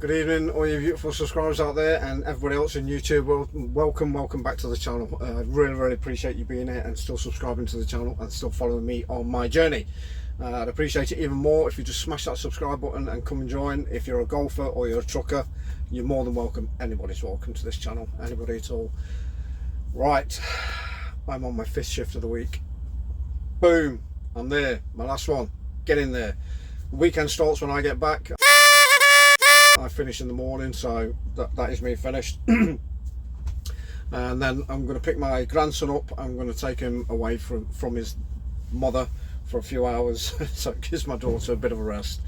Good evening, all you beautiful subscribers out there, and everybody else in YouTube. Welcome back to the channel. I really appreciate you being here and still subscribing to the channel and still following me on my journey. I'd appreciate it even more if you just smash that subscribe button and come and join. If you're a golfer or you're a trucker, you're more than welcome. Anybody's welcome to this channel, anybody at all. Right, I'm on my 5th shift of the week. Boom, I'm there, my last one. Get in there. Weekend starts when I get back. I finish in the morning, so that is me finished. And then I'm going to pick my grandson up. I'm going to take him away from his mother for a few hours, so it gives my daughter a bit of a rest,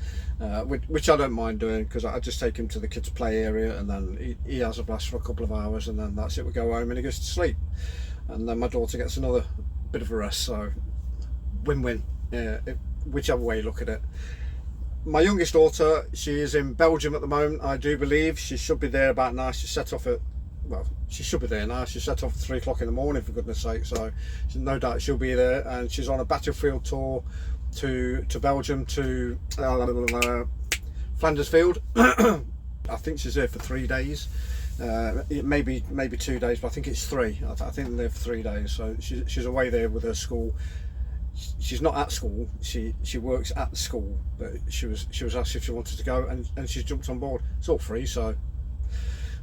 which I don't mind doing, because I just take him to the kids' play area, and then he has a blast for a couple of hours, and then that's it. We go home and he goes to sleep, and then my daughter gets another bit of a rest. So win-win, yeah, whichever way you look at it. My youngest daughter, she is in Belgium at the moment, I do believe. She should be there about now. She set off at, well, she should be there now. She set off at 3 o'clock in the morning, for goodness sake. So no doubt she'll be there. And she's on a battlefield tour to Belgium, to Flanders Field. I think she's there for 3 days. Maybe 2 days, but I think it's 3. I think they're there for 3 days. So she's away there with her school. She's not at school, she works at the school, but she was asked if she wanted to go, and she's jumped on board. It's all free, so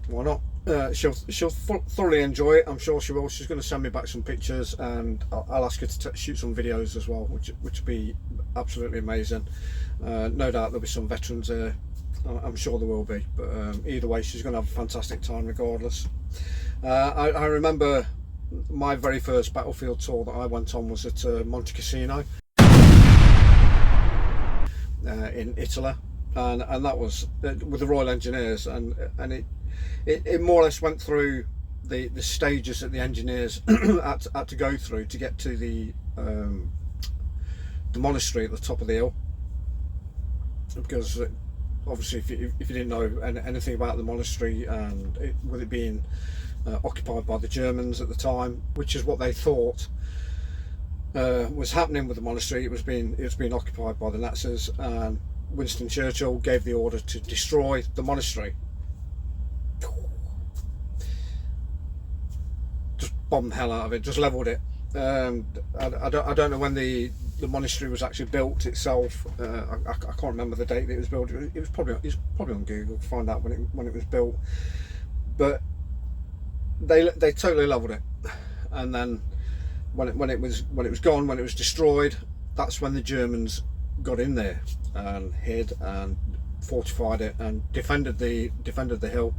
why not? She'll thoroughly enjoy it, I'm sure she will. She's going to send me back some pictures, and I'll ask her to shoot some videos as well, which would be absolutely amazing. No doubt there'll be some veterans there. I'm sure there will be, but either way, she's going to have a fantastic time regardless. I remember my very first battlefield tour that I went on was at Monte Cassino in Italy, and that was with the Royal Engineers, and it more or less went through the stages that the engineers had to go through to get to the monastery at the top of the hill, because obviously if you didn't know anything about the monastery, and with it being occupied by the Germans at the time, which is what they thought was happening with the monastery. It was being occupied by the Nazis, and Winston Churchill gave the order to destroy the monastery. Just bombed the hell out of it, just leveled it. I don't know when the monastery was actually built itself. I can't remember the date that it was built. It was probably on Google to find out when it was built, but they totally leveled it. And then when it was gone, when it was destroyed, that's when the Germans got in there and hid and fortified it and defended the hill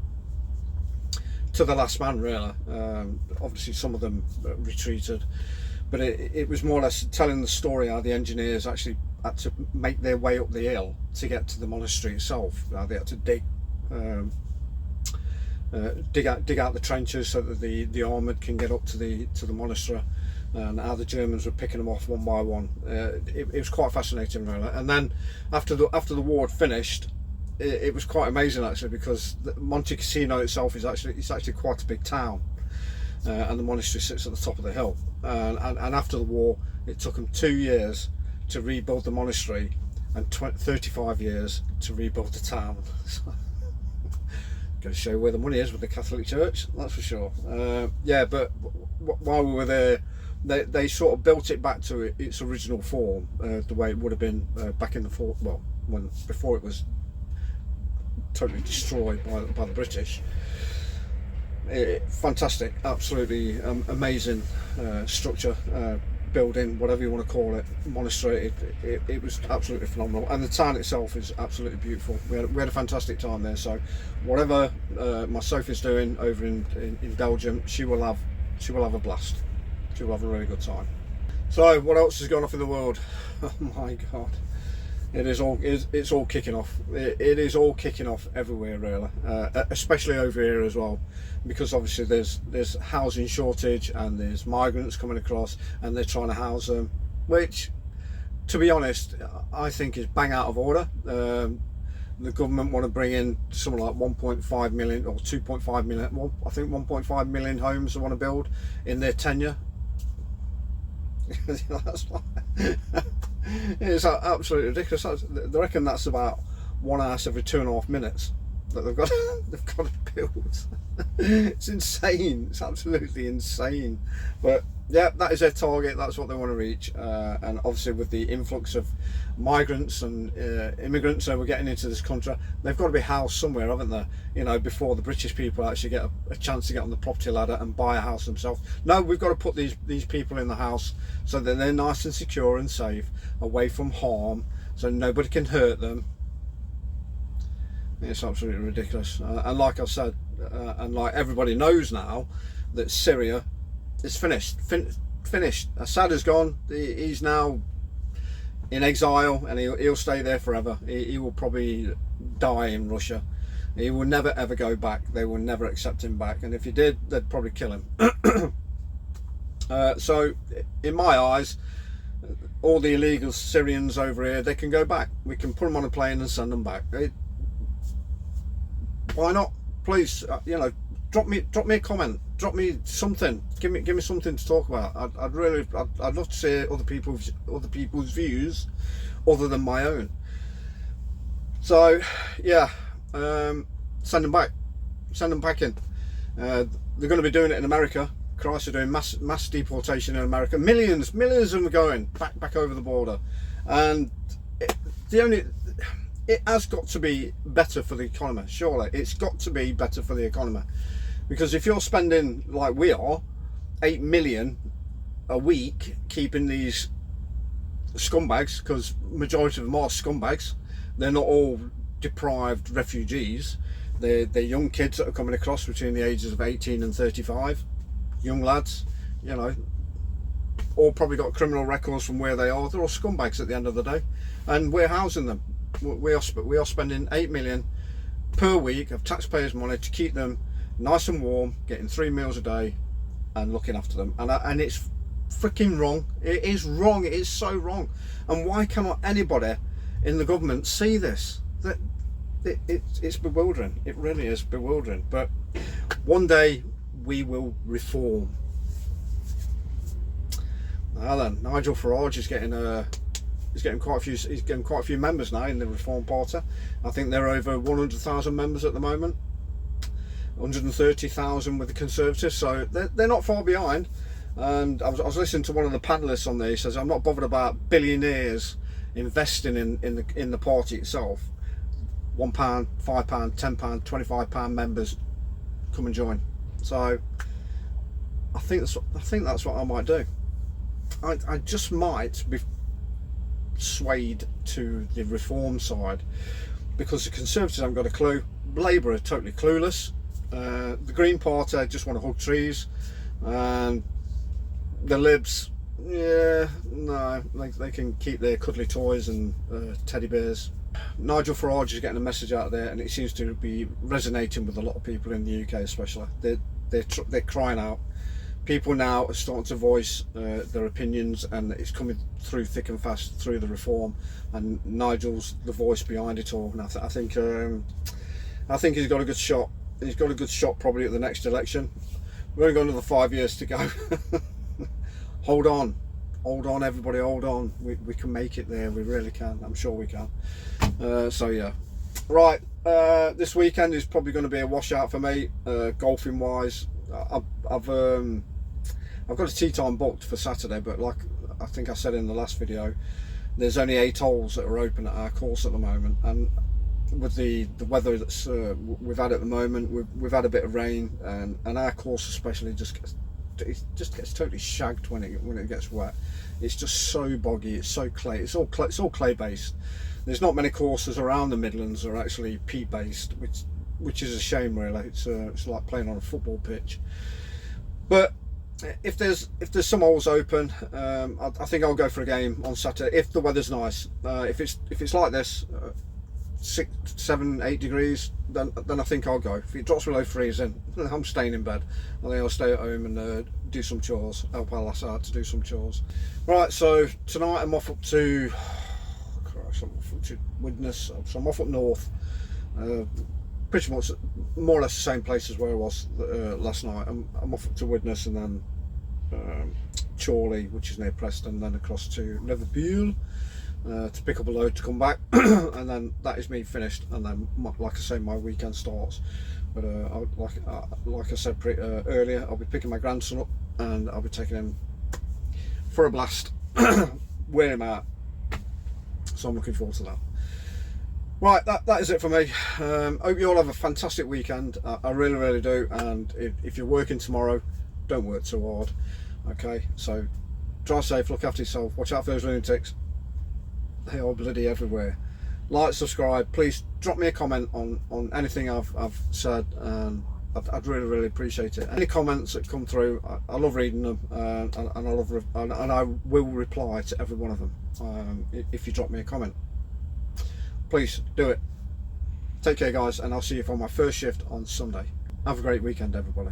to the last man, really. Obviously some of them retreated, but it was more or less telling the story how the engineers actually had to make their way up the hill to get to the monastery itself. They had to dig out the trenches so that the armoured can get up to the monastery, and how the Germans were picking them off one by one. It was quite fascinating, really. And then after the war had finished, it was quite amazing actually, because Monte Cassino itself is actually quite a big town, and the monastery sits at the top of the hill. And after the war, it took them 2 years to rebuild the monastery, and 35 years to rebuild the town. Going to show where the money is with the Catholic Church, that's for sure. Yeah, but while we were there, they sort of built it back to its original form, the way it would have been back in the before it was totally destroyed by the British. Fantastic, absolutely amazing structure, building, whatever you want to call it, monastery. It was absolutely phenomenal, and the town itself is absolutely beautiful. We had a fantastic time there. So whatever my Sophie's doing over in Belgium, she will have a blast. She will have a really good time. So what else has gone off in the world? Oh my god, it's all kicking off. It is all kicking off everywhere, really, especially over here as well, because obviously there's housing shortage, and there's migrants coming across, and they're trying to house them, which, to be honest, I think is bang out of order. The government want to bring in something like 1.5 million or 2.5 million. Well, I think 1.5 million homes they want to build in their tenure. That's like, it's absolutely ridiculous. They reckon that's about one house every 2.5 minutes. that they've got to build. It's insane. It's absolutely insane. But yeah, that is their target. That's what they want to reach. And obviously, with the influx of migrants and immigrants that we're getting into this country, they've got to be housed somewhere, haven't they? You know, before the British people actually get a chance to get on the property ladder and buy a house themselves. No, we've got to put these people in the house so that they're nice and secure and safe, away from harm, so nobody can hurt them. It's absolutely ridiculous. And like I said, and like everybody knows now, that Syria is finished. Finished. Assad is gone. He's now in exile, and he'll stay there forever. He will probably die in Russia. He will never ever go back. They will never accept him back. And if he did, they'd probably kill him. So, in my eyes, all the illegal Syrians over here, they can go back. We can put them on a plane and send them back. Why not? Please, you know, drop me a comment, drop me something, give me something to talk about. I'd love to see other people's views other than my own. So yeah, send them back in. They're going to be doing it in America. Christ, they're doing mass deportation in America. Millions of them are going back over the border, and it has got to be better for the economy. Surely it's got to be better for the economy, because if you're spending, like we are, 8 million a week keeping these scumbags, because majority of them are scumbags, they're not all deprived refugees, they're young kids that are coming across between the ages of 18 and 35, young lads, you know, all probably got criminal records from where they are. They're all scumbags at the end of the day, and we're housing them. We are spending 8 million per week of taxpayers' money to keep them nice and warm, getting 3 meals a day, and looking after them. And it's freaking wrong. It is wrong. It is so wrong. And why cannot anybody in the government see this? That it's bewildering. It really is bewildering. But one day we will reform. Now then, Nigel Farage is getting He's getting quite a few members now in the Reform Party. I think they're over 100,000 members at the moment. 130,000 with the Conservatives, so they're not far behind. And I was listening to one of the panelists on there. He says, "I'm not bothered about billionaires investing in the party itself. £1, £5, £10, £25 members come and join." So I think that's what I might do. I just might be swayed to the Reform side, because the Conservatives haven't got a clue. Labour are totally clueless. The Green Party just want to hug trees, and the Libs, yeah, no, they can keep their cuddly toys and teddy bears. Nigel Farage is getting a message out there, and it seems to be resonating with a lot of people in the UK, especially. They're crying out. People now are starting to voice their opinions, and it's coming through thick and fast through the Reform, and Nigel's the voice behind it all. And I think he's got a good shot. He's got a good shot probably at the next election. We've only got another 5 years to go. Hold on, everybody, hold on. We can make it there. We really can. I'm sure we can. So yeah, right. This weekend is probably going to be a washout for me, golfing wise. I've got a tee time booked for Saturday, but like I think I said in the last video, there's only 8 holes that are open at our course at the moment, and with the weather that's we've had at the moment, we've had a bit of rain, and our course especially just gets totally shagged when it gets wet. It's just so boggy. It's so clay. It's all clay based. There's not many courses around the Midlands that are actually peat based, which is a shame really. It's like playing on a football pitch. But if there's some holes open, I think I'll go for a game on Saturday if the weather's nice. If it's like this, 6, 7, 8 degrees, then I think I'll go. If it drops below freezing, I'm staying in bed. I think I'll stay at home and do some chores, help our lass out to do some chores. Right, so tonight I'm off up to Widnes, so I'm off up north, pretty much more or less the same place as where I was last night. I'm off up to Widnes, and then Chorley, which is near Preston, then across to Liverpool, to pick up a load to come back, and then that is me finished, and then like I say, my weekend starts. But like I said earlier, I'll be picking my grandson up and I'll be taking him for a blast, wear him out, so I'm looking forward to that. Right, that is it for me. Hope you all have a fantastic weekend. I really do, and if you're working tomorrow, don't work too hard, okay? So drive safe, look after yourself, watch out for those lunatics. They are bloody everywhere. Like, subscribe, please drop me a comment on anything I've said, and I'd really appreciate it. Any comments that come through, I love reading them, and I will reply to every one of them if you drop me a comment. Please do it. Take care, guys, and I'll see you for my first shift on Sunday. Have a great weekend, everybody.